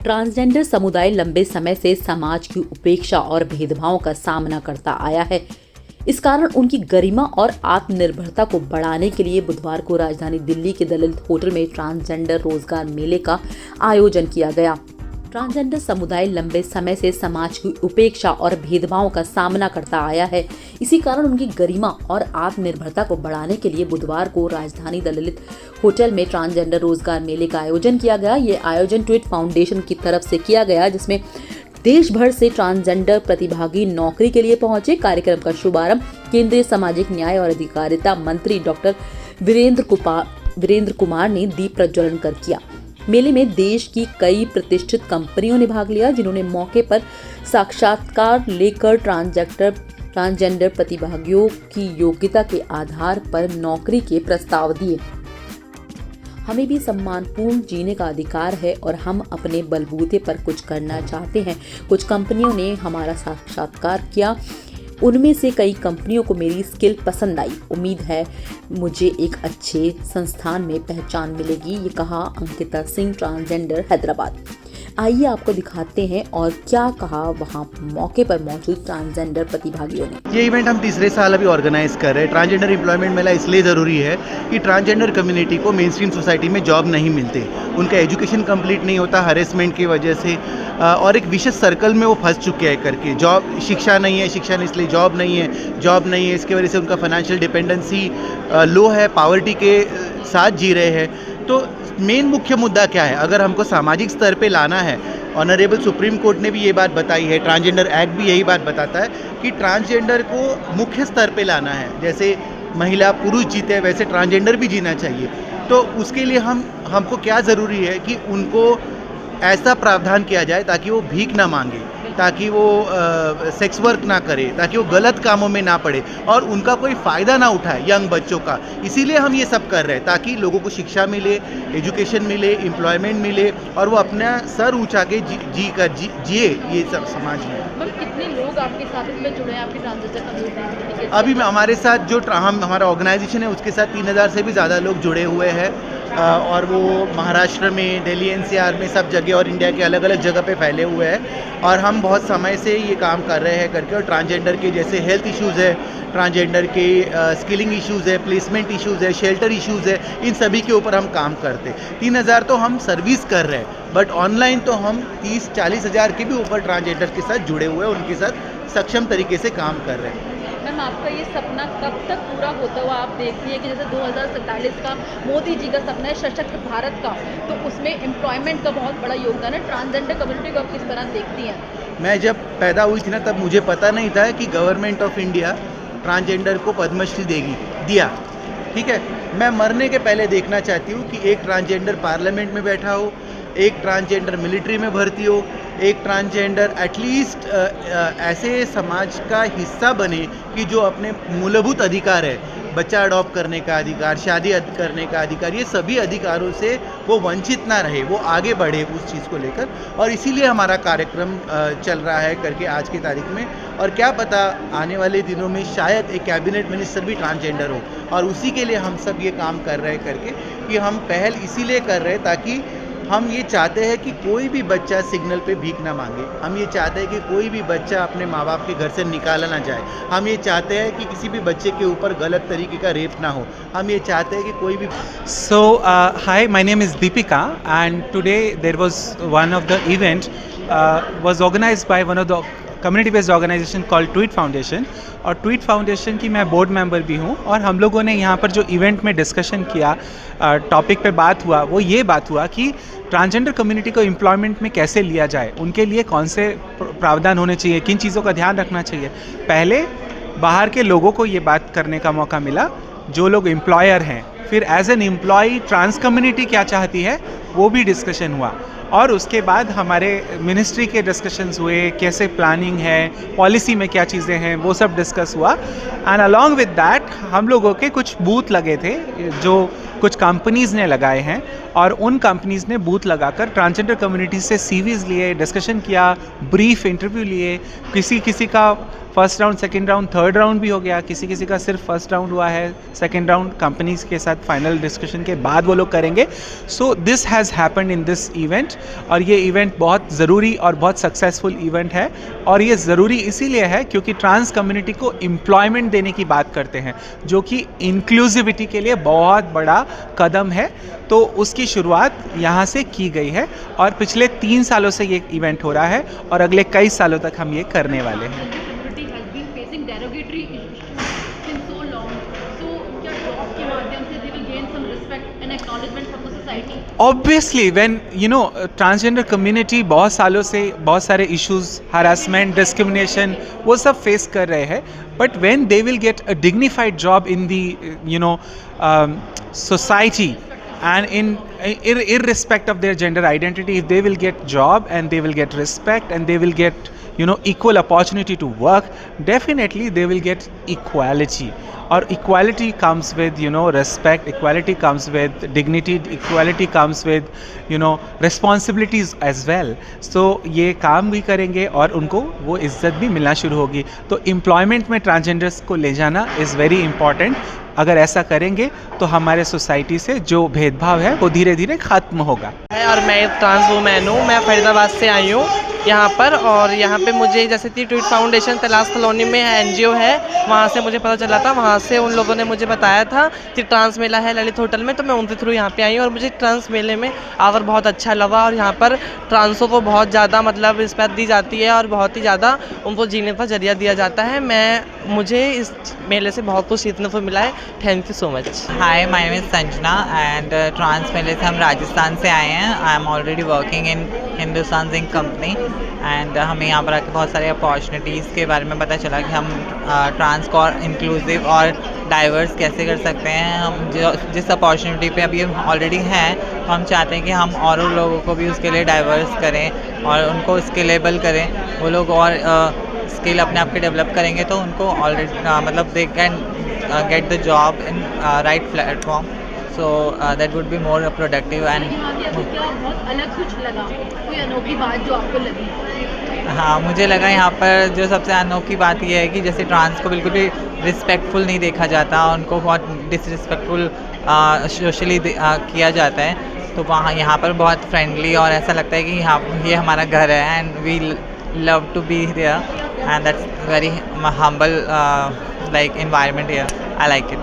Transgender समुदाय लंबे समय से समाज की उपेक्षा और भेदभाव का सामना करता आया है। इस कारण उनकी गरिमा और आत्मनिर्भरता को बढ़ाने के लिए बुधवार को राजधानी दिल्ली के दलित होटल में ट्रांसजेंडर रोजगार मेले का आयोजन किया गया। ट्रांसजेंडर समुदाय लंबे समय से समाज की उपेक्षा और भेदभाव का सामना करता आया है। इसी कारण उनकी गरिमा और आत्मनिर्भरता को बढ़ाने के लिए बुधवार को राजधानी दलित होटल में ट्रांसजेंडर रोजगार मेले का आयोजन किया गया। ये आयोजन ट्वीट फाउंडेशन की तरफ से किया गया, जिसमें देश भर से ट्रांसजेंडर प्रतिभागी नौकरी के लिए पहुंचे। कार्यक्रम का शुभारंभ केंद्रीय सामाजिक न्याय और अधिकारिता मंत्री डॉक्टर वीरेंद्र कुमार ने दीप प्रज्वलन कर किया। मेले में देश की कई प्रतिष्ठित कंपनियों ने भाग लिया, जिन्होंने मौके पर साक्षात्कार लेकर ट्रांसजेंडर प्रतिभागियों की योग्यता के आधार पर नौकरी के प्रस्ताव दिए। हमें भी सम्मानपूर्ण जीने का अधिकार है और हम अपने बलबूते पर कुछ करना चाहते हैं। कुछ कंपनियों ने हमारा साक्षात्कार किया, उनमें से कई कंपनियों को मेरी स्किल पसंद आई। उम्मीद है मुझे एक अच्छे संस्थान में पहचान मिलेगी, ये कहा अंकिता सिंह, ट्रांसजेंडर, हैदराबाद। आइए आपको दिखाते हैं और क्या कहा वहाँ मौके पर मौजूद ट्रांसजेंडर प्रतिभागियों ने। ये इवेंट हम तीसरे साल अभी ऑर्गेनाइज कर रहे हैं। ट्रांसजेंडर एम्प्लॉयमेंट मेला इसलिए ज़रूरी है कि ट्रांसजेंडर कम्युनिटी को मेन स्ट्रीम सोसाइटी में जॉब नहीं मिलते, उनका एजुकेशन कंप्लीट नहीं होता हरेसमेंट की वजह से, और एक विशेष सर्कल में वो फंस चुके हैं करके। जॉब, शिक्षा नहीं है, शिक्षा नहीं इसलिए जॉब नहीं है, इसकी वजह से उनका फाइनेंशियल डिपेंडेंसी लो है, पॉवर्टी के साथ जी रहे हैं। तो मेन मुख्य मुद्दा क्या है? अगर हमको सामाजिक स्तर पे लाना है, ऑनरेबल सुप्रीम कोर्ट ने भी ये बात बताई है, ट्रांसजेंडर एक्ट भी यही बात बताता है कि ट्रांसजेंडर को मुख्य स्तर पे लाना है। जैसे महिला पुरुष जीते हैं वैसे ट्रांसजेंडर भी जीना चाहिए। तो उसके लिए हमको क्या ज़रूरी है कि उनको ऐसा प्रावधान किया जाए ताकि वो भीख ना मांगे, ताकि वो सेक्स वर्क ना करे, ताकि वो गलत कामों में ना पड़े और उनका कोई फ़ायदा ना उठाए यंग बच्चों का। इसीलिए हम ये सब कर रहे हैं ताकि लोगों को शिक्षा मिले, एजुकेशन मिले, एम्प्लॉयमेंट मिले और वो अपना सर ऊंचा के जिए ये सब समाज में। कितने लोग आपके साथ इसमें जुड़े हैं, आपकी ट्रांसजेंडर कम्युनिटी? अभी हमारे साथ जो हमारा ऑर्गेनाइजेशन है उसके साथ 3000 से भी ज़्यादा लोग जुड़े हुए हैं, और वो महाराष्ट्र में, दिल्ली एनसीआर में, सब जगह और इंडिया के अलग अलग जगह पे फैले हुए हैं। और हम बहुत समय से ये काम कर रहे हैं करके, और ट्रांसजेंडर के जैसे हेल्थ इश्यूज़ है, ट्रांसजेंडर के स्किलिंग इश्यूज़ है, प्लेसमेंट इश्यूज़ है, शेल्टर इश्यूज़ है, इन सभी के ऊपर हम काम करते। 3000 तो हम सर्विस कर रहे हैं, बट ऑनलाइन तो हम 30-40 हज़ार के भी ऊपर ट्रांसजेंडर के साथ जुड़े हुए हैं, उनके साथ सक्षम तरीके से काम कर रहे हैं। मैम, आपका ये सपना कब तक पूरा होता हुआ आप देखती हैं कि जैसे 2047 का मोदी जी का सपना है सशक्त भारत का, तो उसमें एम्प्लॉयमेंट का बहुत बड़ा योगदान है। ट्रांसजेंडर कम्युनिटी को आप किस तरह देखती हैं? मैं जब पैदा हुई थी ना, तब मुझे पता नहीं था कि गवर्नमेंट ऑफ इंडिया ट्रांसजेंडर को पद्मश्री दिया। ठीक है, मैं मरने के पहले देखना चाहती हूँ कि एक ट्रांसजेंडर पार्लियामेंट में बैठा हो, एक ट्रांसजेंडर मिलिट्री में भर्ती हो, एक ट्रांसजेंडर एटलीस्ट ऐसे समाज का हिस्सा बने कि जो अपने मूलभूत अधिकार है, बच्चा अडॉप्ट करने का अधिकार, शादी करने का अधिकार, ये सभी अधिकारों से वो वंचित ना रहे, वो आगे बढ़े उस चीज़ को लेकर। और इसीलिए हमारा कार्यक्रम चल रहा है करके आज की तारीख में। और क्या पता आने वाले दिनों में शायद एक कैबिनेट मिनिस्टर भी ट्रांसजेंडर हो, और उसी के लिए हम सब ये काम कर रहे हैं करके, कि हम पहल इसीलिए कर रहे हैं ताकि हम ये चाहते हैं कि कोई भी बच्चा सिग्नल पे भीख ना मांगे। हम ये चाहते हैं कि कोई भी बच्चा अपने माँ बाप के घर से निकाला ना जाए। हम ये चाहते हैं कि किसी भी बच्चे के ऊपर गलत तरीके का रेप ना हो। हम ये चाहते हैं कि कोई भी Hi, my name is Deepika, and today there was one of the event was organized by one of the community based organisation called Tweet Foundation, और ट्वीट फाउंडेशन की मैं बोर्ड मेंबर भी हूँ। और हम लोगों ने यहाँ पर जो इवेंट में डिस्कशन किया, टॉपिक पे बात हुआ, वो ये बात हुआ कि ट्रांसजेंडर कम्युनिटी को एम्प्लॉयमेंट में कैसे लिया जाए, उनके लिए कौन से प्रावधान होने चाहिए, किन चीज़ों का ध्यान रखना चाहिए। पहले बाहर के लोगों को ये बात करने का मौका मिला, जो लोग एम्प्लॉयर हैं। फिर as an employ trans community क्या चाहती है वो भी डिस्कशन हुआ, और उसके बाद हमारे मिनिस्ट्री के डिस्कशंस हुए, कैसे प्लानिंग है, पॉलिसी में क्या चीज़ें हैं, वो सब डिस्कस हुआ। एंड अलॉन्ग विद दैट हम लोगों के कुछ बूथ लगे थे जो कुछ कंपनीज़ ने लगाए हैं और उन कंपनीज़ ने बूथ लगाकर ट्रांसजेंडर कम्युनिटी से सीवीज़ लिए, डिस्कशन किया, ब्रीफ इंटरव्यू लिए, किसी का first round, second round, third round भी हो गया, किसी का सिर्फ फर्स्ट राउंड हुआ है, सेकंड राउंड कंपनीज के साथ फाइनल डिस्कशन के बाद वो लोग करेंगे. So this has happened in this event और ये इवेंट बहुत ज़रूरी और बहुत सक्सेसफुल इवेंट है. और ये ज़रूरी इसीलिए है क्योंकि ट्रांस कम्युनिटी को एम्प्लॉयमेंट देने की बात करते हैं, जो कि इंक्लूसिविटी के लिए बहुत बड़ा कदम है. तो उसकी शुरुआत यहाँ से की गई है और पिछले 3 सालों से ये इवेंट हो रहा है और अगले कई सालों तक हम ये करने वाले हैं. derogatory issues since so long. So, क्या job के माध्यम से they will gain some respect and acknowledgement from the society? Obviously, when transgender community बहुत सालों से बहुत सारे issues, harassment, discrimination वो सब face कर रहे हैं, but when they will get a dignified job in the society and in irrespective of their gender identity, if they will get job and they will get respect and they will get equal opportunity to work, definitely they will get equality. Or equality comes with respect, equality comes with dignity, equality comes with responsibilities as well. So ये काम भी करेंगे और उनको वो इज्जत भी मिलना शुरू होगी. तो एम्प्लॉयमेंट में ट्रांसजेंडर्स को ले जाना इज़ वेरी इंपॉर्टेंट. अगर ऐसा करेंगे तो हमारे सोसाइटी से जो भेदभाव है वो धीरे धीरे ख़त्म होगा. और मैं ट्रांस वूमेन हूँ. मैं फरीदाबाद से आई हूँ यहाँ पर, और यहाँ पे मुझे जैसे कि ट्वीट फाउंडेशन तलाश कॉलोनी में एनजीओ है, वहाँ से मुझे पता चला था. वहाँ से उन लोगों ने मुझे बताया था कि ट्रांस मेला है ललित होटल में, तो मैं उनके थ्रू यहाँ पे आई हूँ और मुझे ट्रांस मेले में आकर बहुत अच्छा लगा. और यहाँ पर ट्रांसों को बहुत ज़्यादा मतलब रिस्पेक्ट दी जाती है और बहुत ही ज़्यादा उनको जीने का जरिया दिया जाता है. मुझे इस मेले से बहुत कुछ सीखने को मिला है. Thank you so much. Hi, my name is Sanjana and trans मेले से हम राजस्थान से आए हैं. I am already working in Hindustan Zinc company and हमें यहाँ पर आके बहुत सारे अपॉर्चुनिटीज़ के बारे में पता चला कि हम ट्रांस को इंक्लूसिव और डाइवर्स कैसे कर सकते हैं. हम जिस अपॉर्चुनिटी पे अभी ऑलरेडी हैं, तो हम चाहते हैं कि हम और लोगों को भी उसके लिए डाइवर्स करें और उनको स्किलेबल करें. वो लोग और स्किल अपने आप के डेवलप करेंगे तो उनको ऑलरेडी मतलब they can get the job in right platform. So that would be more productive. And क्या बहुत अलग कुछ लगा, कोई अनोखी बात जो आपको लगी? हाँ, मुझे लगा यहाँ पर जो सबसे अनोखी बात यह है कि जैसे ट्रांस को बिल्कुल भी रिस्पेक्टफुल नहीं देखा जाता, उनको बहुत डिसरिस्पेक्टफुल सोशली किया जाता है. तो वहाँ यहाँ पर बहुत फ्रेंडली और ऐसा लगता है कि ये हमारा घर है and we love to be there and that's very humble like environment here. I like it.